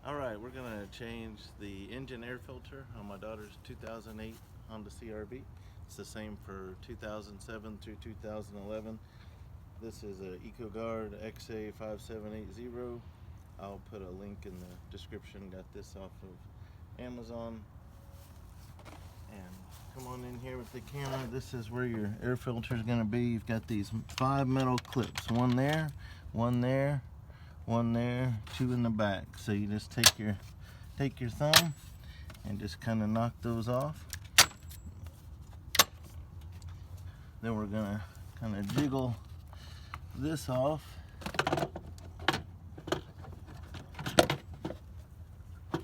Alright, we're going to change the engine air filter on my daughter's 2008 Honda CRV. It's the same for 2007 through 2011. This is a EcoGuard XA5780. I'll put a link in the description. Got this off of Amazon. And come on in here with the camera. This is where your air filter is going to be. You've got these 5 metal clips. One there, one there, one there, 2 in the back. So you just take your thumb and just kind of knock those off. Then we're gonna kind of jiggle this off.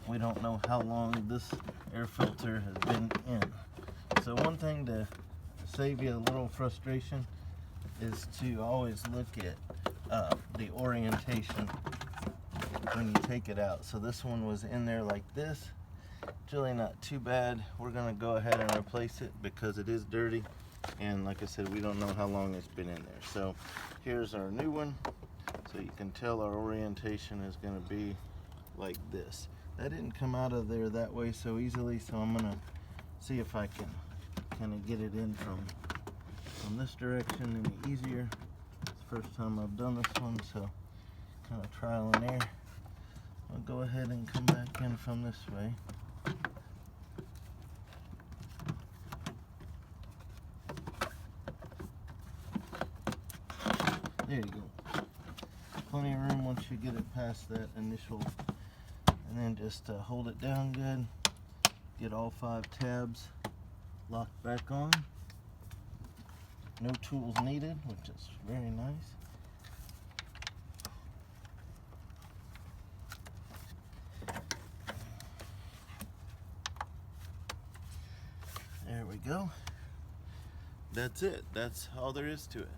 We don't know how long this air filter has been in. So one thing to save you a little frustration is to always look at the orientation when you take it out. So this one was in there like this. It's really not too bad. We're gonna go ahead and replace it because it is dirty, and like I said, we don't know how long it's been in there. So here's our new one. So you can tell our orientation is gonna be like this. That didn't come out of there that way so easily, so I'm gonna see if I can kind of get it in from this direction any easier. It's the first time I've done this one, so kind of trial and error. I'll go ahead and come back in from this way. There you go. Plenty of room once you get it past that initial, and then just hold it down good. Get all 5 tabs locked back on. No tools needed, which is very nice. There we go. That's it. That's all there is to it.